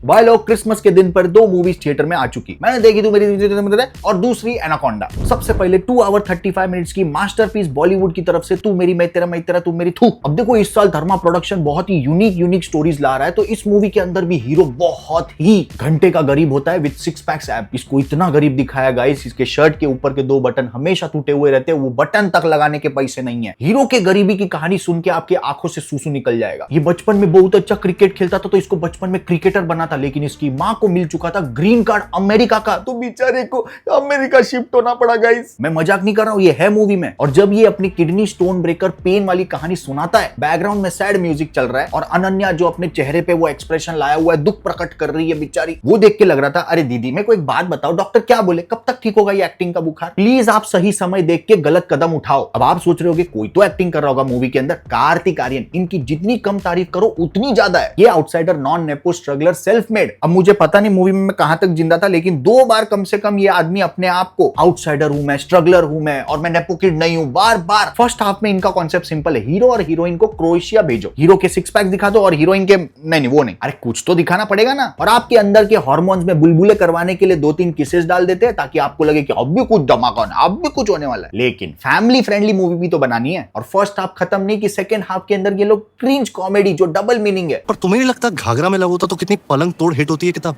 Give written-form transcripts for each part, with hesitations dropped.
भाई लोग क्रिसमस के दिन पर 2 मूवीज थिएटर में आ चुकी। मैंने देखी थी मेरी और दूसरी एनाकोंडा। सबसे पहले 2 आवर 35 मिनट्स की मास्टरपीस बॉलीवुड की तरफ से तू मेरी मैं तेरा तू मेरी थू। अब देखो इस साल धर्मा प्रोडक्शन बहुत ही यूनिक स्टोरीज ला रहा है, तो इस मूवी के अंदर भी हीरो बहुत ही घंटे का गरीब होता है विद 6 पैक्स एब। इसको इतना गरीब दिखाया गाइस, इसके शर्ट के ऊपर के 2 बटन हमेशा टूटे हुए रहते हैं, वो बटन तक लगाने के पैसे नहीं है। हीरो के गरीबी की कहानी सुन के आपके आंखों से सूसू निकल जाएगा। ये बचपन में बहुत अच्छा क्रिकेट खेलता था, तो इसको बचपन में क्रिकेटर बना था, लेकिन इसकी मां को मिल चुका था ग्रीन कार्ड अमेरिका का, तो बेचारे को अमेरिका शिफ्ट होना पड़ा गाइस। मैं मजाक नहीं कर रहा हूं, ये है मूवी में। और जब ये अपनी किडनी स्टोन ब्रेकर पेन वाली कहानी सुनाता है, बैकग्राउंड में सैड म्यूजिक चल रहा है और अनन्या जो अपने चेहरे पे वो एक्सप्रेशन लाया हुआ है, दुख प्रकट कर रही है बेचारी, वो देख के लग रहा था अरे दीदी मेरे को एक बात बताओ, डॉक्टर क्या बोले, कब तक ठीक होगा ये एक्टिंग का बुखार? प्लीज आप सही समय देख के गलत कदम उठाओ। अब आप सोच रहे हो कि कोई तो एक्टिंग कर रहा होगा मूवी के अंदर, कार्तिक आर्यन। इनकी जितनी कम तारीफ करो उतनी ज्यादा है। ये outsider, non nepo, struggler, self made. अब मुझे पता नहीं मूवी में मैं कहां तक जिंदा था, लेकिन 2 बार कम से कम ये आदमी अपने आप को आउटसाइडर हूं मैं, स्ट्रगलर हूं मैं, और मैं नेपो किड नहीं हूं, बार बार। फर्स्ट हाफ में इनका कॉन्सेप्ट सिंपल है, हीरो और हीरोइन को क्रोएशिया भेजो, हीरो के 6 पैक दिखा दो और हीरोइन के नहीं वो नहीं। अरे कुछ तो दिखाना पड़ेगा ना। और आपके अंदर के हार्मोन्स में बुलबुले करवाने के लिए 2-3 किसेस डाल देते हैं, ताकि आपको लगे कि अब भी कुछ धमाका होना, अब भी कुछ होने वाला है। लेकिन फैमिली फ्रेंडली मूवी भी तो बनानी है। और फर्स्ट हाफ खत्म नहीं कि सेकंड हाफ के अंदर ये लोग क्रिंज कॉमेडी जो डबल मीनिंग है। पर तुम्हें नहीं लगता घाघरा में लव होता तो कितनी पलंग तोड़ हिट होती है किताब?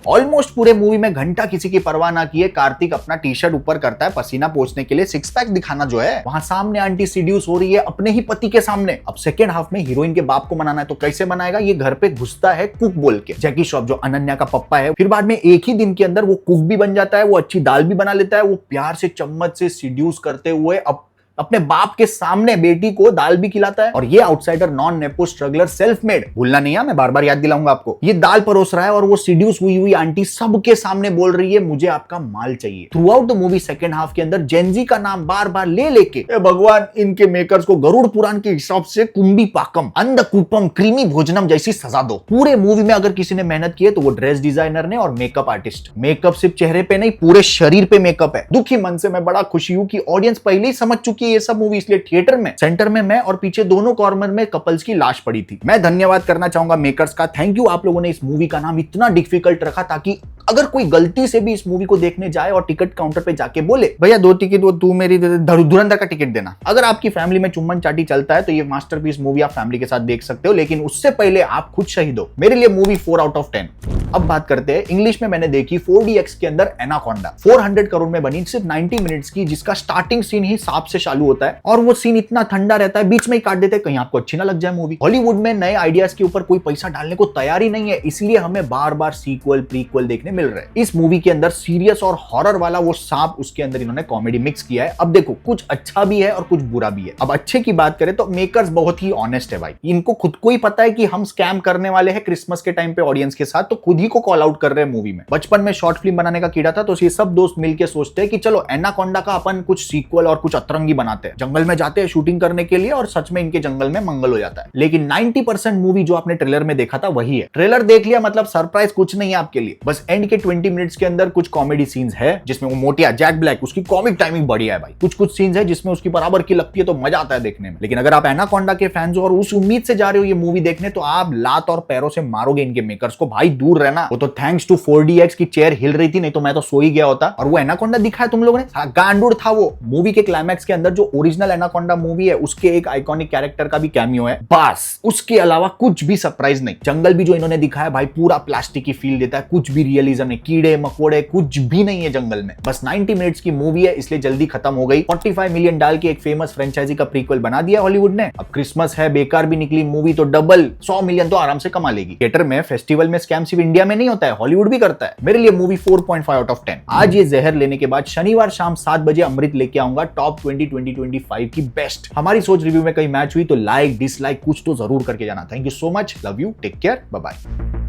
ऑलमोस्ट पूरे मूवी में घंटा किसी की परवाह ना किए कार्तिक अपना टी शर्ट ऊपर करता है पसीना पोंछने के लिए, 6 पैक दिखाना जो है। वहां सामने आंटी सीड्यूस हो रही है अपने ही पति के सामने। अब सेकेंड हाफ में हीरोइन के बाप को मनाना है, तो कैसे मनाएगा? ये घर पे घुसता है कुक बोल के, जैकी श्रॉफ जो अनन्या का पप्पा है। फिर बाद में एक ही दिन के अंदर वो कुक भी बन जाता है, वो अच्छी दाल भी बना लेता है, वो प्यार से चम्मच से सीड्यूस करते हुए अब अपने बाप के सामने बेटी को दाल भी खिलाता है। और ये outsider, non nepo, struggler, self made, भूलना नहीं है, मैं बार बार याद दिलाऊंगा आपको। ये दाल परोस रहा है और वो सीड्यूस हुई आंटी सबके सामने बोल रही है मुझे आपका माल चाहिए। Through out the movie second half के अंदर जेनजी का नाम बार बार ले लेके भगवान इनके मेकर्स को गरुड़ पुराण के हिसाब से कुंभी पाकम, अंधकूपम, क्रीमी भोजनम जैसी सजा दो। पूरे मूवी में अगर किसी ने मेहनत की है तो वो ड्रेस डिजाइनर ने और मेकअप आर्टिस्ट। मेकअप सिर्फ चेहरे पे नहीं, पूरे शरीर पे मेकअप है। दुखी मन से मैं बड़ा खुशी हूं कि ऑडियंस पहले ही समझ चुकी है ये सब मूवी, इसलिए थिएटर में सेंटर में मैं और पीछे दोनों कॉर्नर में कपल्स की लाश पड़ी थी। मैं धन्यवाद करना चाहूंगा मेकर्स का। थैंक यू, आप लोगों ने इस मूवी का नाम इतना डिफिकल्ट रखा ताकि अगर कोई गलती से भी इस मूवी को देखने जाए और टिकट काउंटर पे जाके बोले भैया 2 टिकट वो तू मेरी धुरंधर का टिकट देना। अगर आपकी फैमिली में चुम्बन चाटी चलता है तो ये मास्टरपीस मूवी आप फैमिली के साथ देख सकते हो, लेकिन उससे पहले आप खुद शहीद हो। मेरे लिए मूवी 4 आउट ऑफ 10। अब बात करते हैं इंग्लिश में। मैंने देखी 4DX के अंदर एनाकोंडा, 400 करोड़ में बनी, सिर्फ 90 मिनट्स की, जिसका स्टार्टिंग सीन ही सांप से चालू होता है और वो सीन इतना ठंडा रहता है, बीच में ही काट देते हैं, कहीं आपको अच्छी ना लग जाए मूवी। हॉलीवुड में नए आइडियाज के ऊपर कोई पैसा डालने को तैयार ही नहीं है, इसलिए हमें बार बार सीक्वल प्रीक्वल देखने मिल रहे हैं। इस मूवी के अंदर सीरियस और हॉरर वाला वो सांप, उसके अंदर इन्होंने कॉमेडी मिक्स किया है। अब देखो कुछ अच्छा भी है और कुछ बुरा भी है। अब अच्छे की बात करें तो मेकर्स बहुत ही ऑनेस्ट है भाई, इनको खुद को ही पता है कि हम स्कैम करने वाले हैं क्रिसमस के टाइम पे ऑडियंस के साथ, तो खुद ही को कॉल आउट कर रहे हैं मूवी में। बचपन में शॉर्ट फिल्म बनाने का कीड़ा था, तो ये सब दोस्त मिलकर सोचते हैं कि चलो एनाकोंडा का अपन कुछ सीक्वल और कुछ अतरंगी बनाते हैं। जंगल में जाते हैं शूटिंग करने के लिए और सच में इनके जंगल में मंगल हो जाता है। लेकिन 90% मूवी जो आपने ट्रेलर में देखा था वही है। ट्रेलर देख लिया मतलब सरप्राइज कुछ नहीं है आपके लिए, बस एंड के 20 मिनट्स के अंदर कुछ कॉमेडी सीन्स है जिसमें वो मोटिया जैक ब्लैक, उसकी कॉमिक टाइमिंग बढ़िया है भाई। कुछ सीन्स है जिसमें उसकी बराबर की लगती है, तो मजा आता है देखने में। लेकिन अगर आप एनाकोंडा के फैंस हो और उस उम्मीद से जा रहे हो ये मूवी देखने, तो आप लात और पैरों से मारोगे इनके मेकर्स को भाई, दूर रहना। वो तो थैंक्स टू 4DX की चेयर हिल रही थी, नहीं तो मैं तो सो ही गया होता। और वो एनाकोंडा दिखाया तुम लोगों ने, गांडूड़ था वो। मूवी के क्लाइमैक्स के अंदर जो ओरिजिनल एनाकोंडा मूवी है उसके एक आइकॉनिक कैरेक्टर का भी कैमियो है, बस उसके अलावा कुछ भी सरप्राइज नहीं। जंगल भी जो इन्होंने दिखाया भाई पूरा प्लास्टिक की फील देता है, कुछ भी रियलिज्म नहीं, कीड़े मकोड़े कुछ भी नहीं है जंगल में। बस 90 मिनट्स की मूवी है, इसलिए जल्दी खत्म हो गई। 45 मिलियन डाल के एक फेमस फ्रेंचाइजी का प्रीक्वल बना दिया हॉलीवुड ने। अब क्रिसमस है, बेकार भी निकली मूवी तो डबल 100 मिलियन तो आराम से कमा लेगी। थिएटर में फेस्टिवल में स्कैम सिर्फ इंडिया में नहीं होता है, हॉलीवुड भी करता है। मेरे लिए मूवी 4.5 आउट ऑफ 10। आज ये जहर लेने के बाद शनिवार शाम 7 बजे अमृत लेके आऊंगा टॉप 2025 की बेस्ट। हमारी सोच रिव्यू में कहीं मैच हुई तो लाइक डिसलाइक कुछ तो जरूर करके जाना। Thank you so much, love you, take care, bye bye.